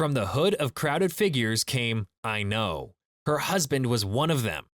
From the hood of crowded figures came, I know. Her husband was one of them.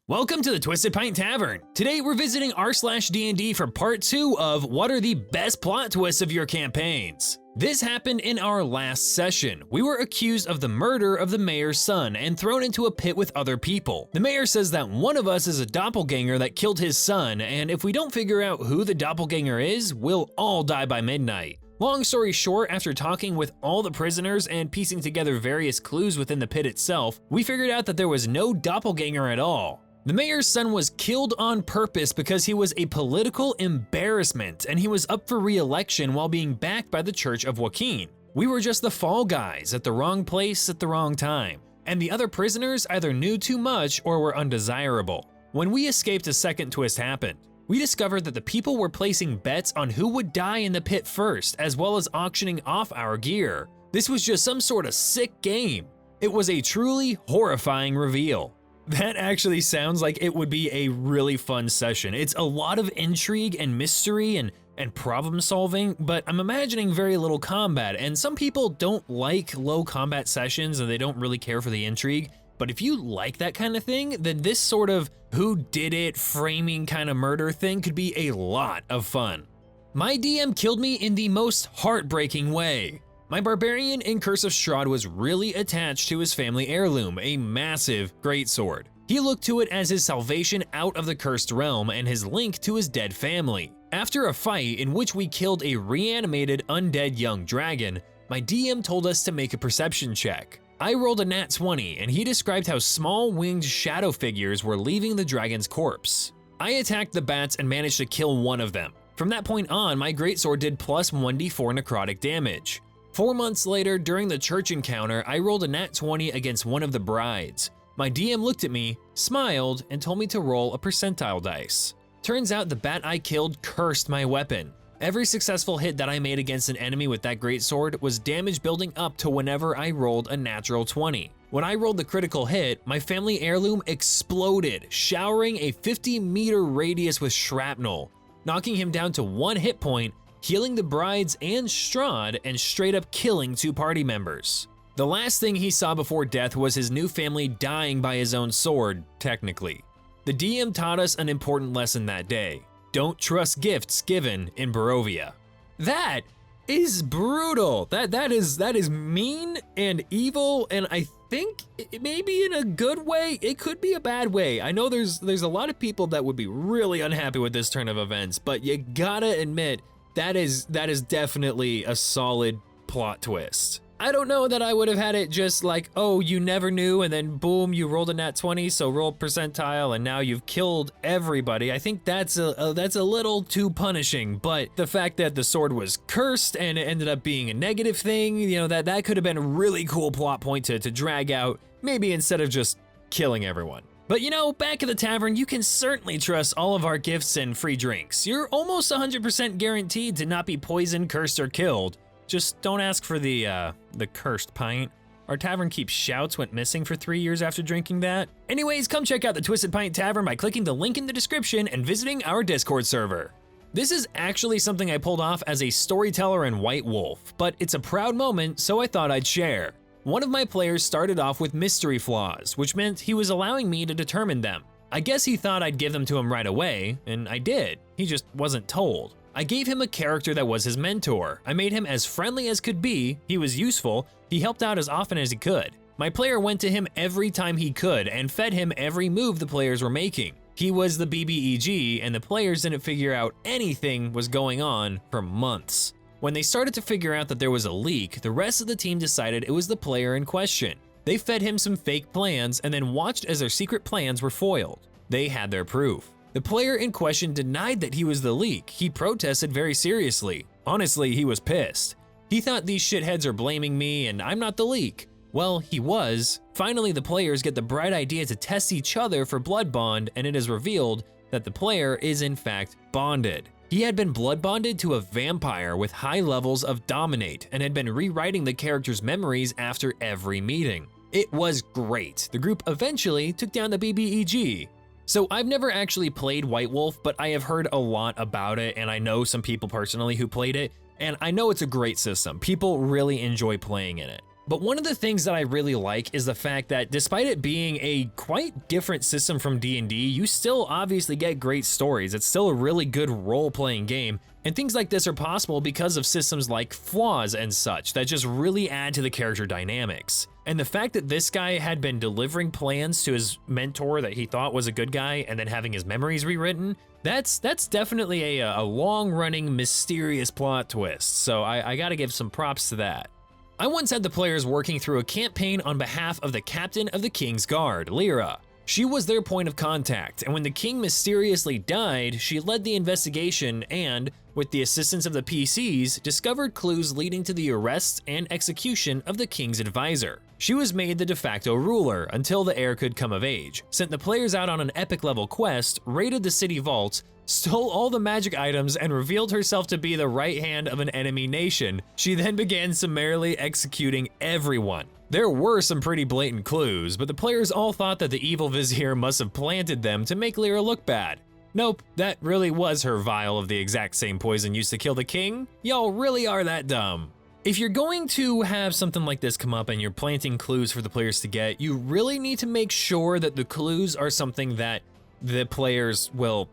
Welcome to the Twisted Pint Tavern. Today we're visiting r/D&D for part 2 of what are the best plot twists of your campaigns. This happened in our last session. We were accused of the murder of the mayor's son and thrown into a pit with other people. The mayor says that one of us is a doppelganger that killed his son, and if we don't figure out who the doppelganger is, we'll all die by midnight. Long story short, after talking with all the prisoners and piecing together various clues within the pit itself, we figured out that there was no doppelganger at all. The mayor's son was killed on purpose because he was a political embarrassment and he was up for re-election while being backed by the Church of Joaquin. We were just the fall guys at the wrong place at the wrong time, and the other prisoners either knew too much or were undesirable. When we escaped, a second twist happened. We discovered that the people were placing bets on who would die in the pit first, as well as auctioning off our gear. This was just some sort of sick game. It was a truly horrifying reveal. That actually sounds like it would be a really fun session. It's a lot of intrigue and mystery and problem solving, but I'm imagining very little combat, and some people don't like low combat sessions and they don't really care for the intrigue. But if you like that kind of thing, then this sort of who did it framing kind of murder thing could be a lot of fun. My DM killed me in the most heartbreaking way. My barbarian in Curse of Strahd was really attached to his family heirloom, a massive greatsword. He looked to it as his salvation out of the cursed realm and his link to his dead family. After a fight in which we killed a reanimated undead young dragon, my DM told us to make a perception check. I rolled a nat 20 and he described how small winged shadow figures were leaving the dragon's corpse. I attacked the bats and managed to kill one of them. From that point on, my greatsword did plus 1d4 necrotic damage. 4 months later, during the church encounter, I rolled a nat 20 against one of the brides. My DM looked at me, smiled, and told me to roll a percentile dice. Turns out the bat I killed cursed my weapon. Every successful hit that I made against an enemy with that greatsword was damage building up to whenever I rolled a natural 20. When I rolled the critical hit, my family heirloom exploded, showering a 50-meter radius with shrapnel, knocking him down to 1 hit point, healing the brides and Strahd, and straight up killing 2 party members. The last thing he saw before death was his new family dying by his own sword, technically. The DM taught us an important lesson that day. Don't trust gifts given in Barovia. That is brutal. That is mean and evil, and I think maybe in a good way, it could be a bad way. I know there's a lot of people that would be really unhappy with this turn of events, but you gotta admit, that is definitely a solid plot twist. I don't know that I would have had it just like, oh, you never knew, and then boom, you rolled a nat 20, so roll percentile, and now you've killed everybody. I think that's a little too punishing, but the fact that the sword was cursed and it ended up being a negative thing, you know, that could have been a really cool plot point to drag out, maybe instead of just killing everyone. But you know, back at the tavern, you can certainly trust all of our gifts and free drinks. You're almost 100% guaranteed to not be poisoned, cursed, or killed. Just don't ask for the cursed pint. Our tavern keeps shouts went missing for 3 years after drinking that. Anyways, come check out the Twisted Pint Tavern by clicking the link in the description and visiting our Discord server. This is actually something I pulled off as a storyteller in White Wolf, but it's a proud moment, so I thought I'd share. One of my players started off with mystery flaws, which meant he was allowing me to determine them. I guess he thought I'd give them to him right away, and I did. He just wasn't told. I gave him a character that was his mentor. I made him as friendly as could be, he was useful, he helped out as often as he could. My player went to him every time he could and fed him every move the players were making. He was the BBEG, and the players didn't figure out anything was going on for months. When they started to figure out that there was a leak, the rest of the team decided it was the player in question. They fed him some fake plans and then watched as their secret plans were foiled. They had their proof. The player in question denied that he was the leak. He protested very seriously. Honestly, he was pissed. He thought these shitheads are blaming me and I'm not the leak. Well, he was. Finally, the players get the bright idea to test each other for blood bond, and it is revealed that the player is in fact bonded. He had been blood bonded to a vampire with high levels of dominate and had been rewriting the character's memories after every meeting. It was great. The group eventually took down the BBEG. So I've never actually played White Wolf, but I have heard a lot about it, and I know some people personally who played it, and I know it's a great system. People really enjoy playing in it. But one of the things that I really like is the fact that despite it being a quite different system from D&D, you still obviously get great stories. It's still a really good role-playing game, and things like this are possible because of systems like flaws and such that just really add to the character dynamics. And the fact that this guy had been delivering plans to his mentor that he thought was a good guy and then having his memories rewritten, that's definitely a long-running mysterious plot twist, so I gotta give some props to that. I once had the players working through a campaign on behalf of the captain of the King's Guard, Lyra. She was their point of contact, and when the king mysteriously died, she led the investigation and, with the assistance of the PCs, discovered clues leading to the arrest and execution of the king's advisor. She was made the de facto ruler until the heir could come of age, sent the players out on an epic level quest, raided the city vault, stole all the magic items, and revealed herself to be the right hand of an enemy nation. She then began summarily executing everyone. There were some pretty blatant clues, but the players all thought that the evil vizier must have planted them to make Lyra look bad. Nope, that really was her vial of the exact same poison used to kill the king. Y'all really are that dumb. If you're going to have something like this come up and you're planting clues for the players to get, you really need to make sure that the clues are something that the players will,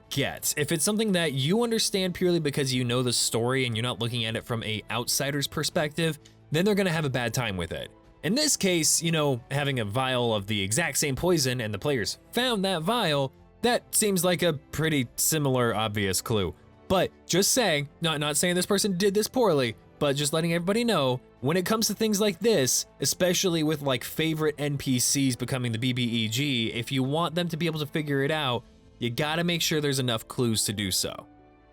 get. If it's something that you understand purely because you know the story and you're not looking at it from an outsider's perspective, then they're gonna have a bad time with it. In this case, having a vial of the exact same poison and the players found that vial, that seems like a pretty similar obvious clue. But just saying, not saying this person did this poorly, but just letting everybody know, when it comes to things like this, especially with like favorite NPCs becoming the BBEG, if you want them to be able to figure it out, you gotta make sure there's enough clues to do so.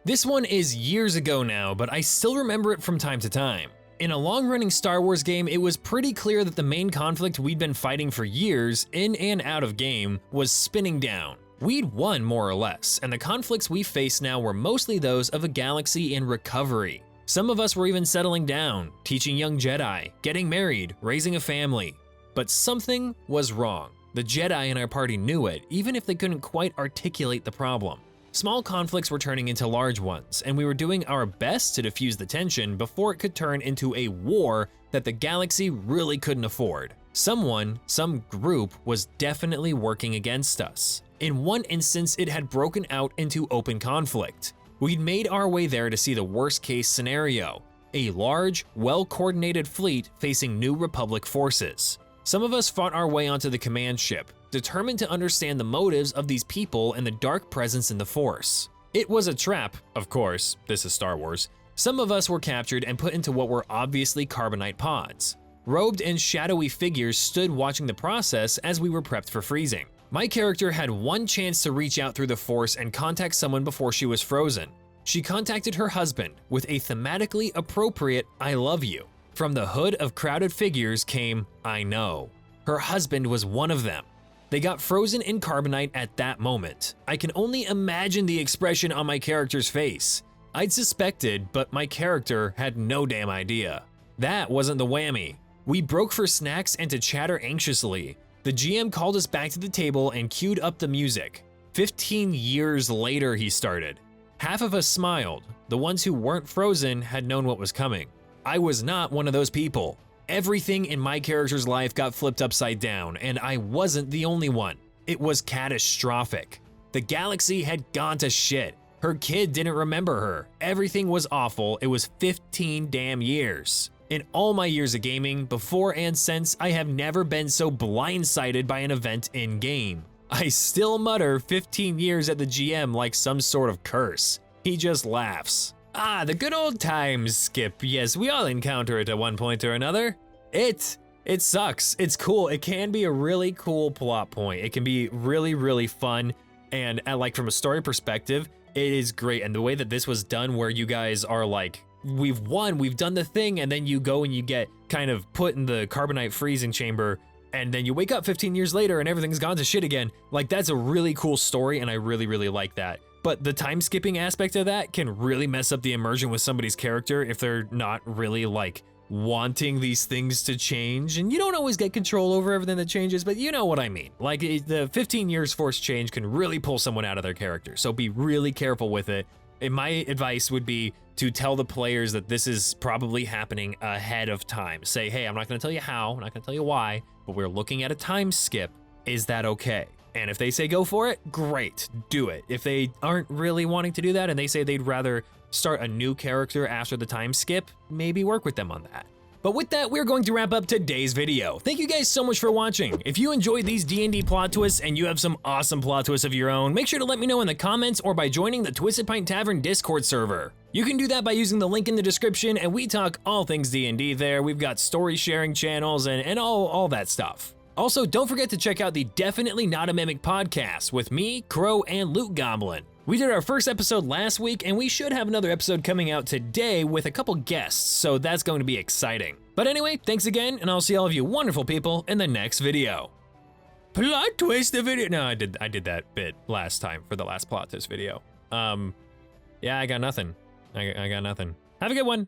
This one is years ago now, but I still remember it from time to time. In a long-running Star Wars game, it was pretty clear that the main conflict we'd been fighting for years, in and out of game, was spinning down. We'd won more or less, and the conflicts we face now were mostly those of a galaxy in recovery. Some of us were even settling down, teaching young Jedi, getting married, raising a family. But something was wrong. The Jedi in our party knew it, even if they couldn't quite articulate the problem. Small conflicts were turning into large ones, and we were doing our best to diffuse the tension before it could turn into a war that the galaxy really couldn't afford. Some group was definitely working against us. In one instance, it had broken out into open conflict. We'd made our way there to see the worst case scenario, a large, well-coordinated fleet facing New Republic forces. Some of us fought our way onto the command ship, determined to understand the motives of these people and the dark presence in the Force. It was a trap, of course, this is Star Wars. Some of us were captured and put into what were obviously carbonite pods. Robed and shadowy figures stood watching the process as we were prepped for freezing. My character had one chance to reach out through the Force and contact someone before she was frozen. She contacted her husband with a thematically appropriate "I love you." From the hood of crowded figures came "I know." Her husband was one of them. They got frozen in carbonite at that moment. I can only imagine the expression on my character's face. I'd suspected, but my character had no damn idea. That wasn't the whammy. We broke for snacks and to chatter anxiously. The GM called us back to the table and queued up the music. 15 years later, he started. Half of us smiled. The ones who weren't frozen had known what was coming. I was not one of those people. Everything in my character's life got flipped upside down, and I wasn't the only one. It was catastrophic. The galaxy had gone to shit. Her kid didn't remember her. Everything was awful. It was 15 damn years. In all my years of gaming, before and since, I have never been so blindsided by an event in-game. I still mutter 15 years at the GM like some sort of curse. He just laughs. Ah, the good old times, Skip. Yes, we all encounter it at one point or another. It sucks. It's cool. It can be a really cool plot point. It can be really, really fun. And like from a story perspective, it is great. And the way that this was done where you guys are like, we've won, we've done the thing, and then you go and you get kind of put in the carbonite freezing chamber, and then you wake up 15 years later and everything's gone to shit again. Like, that's a really cool story, and I really, really like that. But the time skipping aspect of that can really mess up the immersion with somebody's character if they're not really like wanting these things to change. And you don't always get control over everything that changes, but you know what I mean. Like the 15 years forced change can really pull someone out of their character. So be really careful with it. my advice would be to tell the players that this is probably happening ahead of time. Say, hey, I'm not gonna tell you how, I'm not gonna tell you why, but we're looking at a time skip. Is that okay? And if they say go for it, great, do it. If they aren't really wanting to do that and they say they'd rather start a new character after the time skip, maybe work with them on that. But with that, we're going to wrap up today's video. Thank you guys so much for watching. If you enjoyed these D&D plot twists and you have some awesome plot twists of your own, make sure to let me know in the comments or by joining the Twisted Pint Tavern Discord server. You can do that by using the link in the description, and we talk all things D&D there. We've got story sharing channels and all that stuff. Also, don't forget to check out the Definitely Not a Mimic podcast with me, Crow, and Loot Goblin. We did our first episode last week, and we should have another episode coming out today with a couple guests, so that's going to be exciting. But anyway, thanks again, and I'll see all of you wonderful people in the next video. Plot twist the video. No, I did that bit last time for the last plot twist video. Yeah, I got nothing. I got nothing. Have a good one.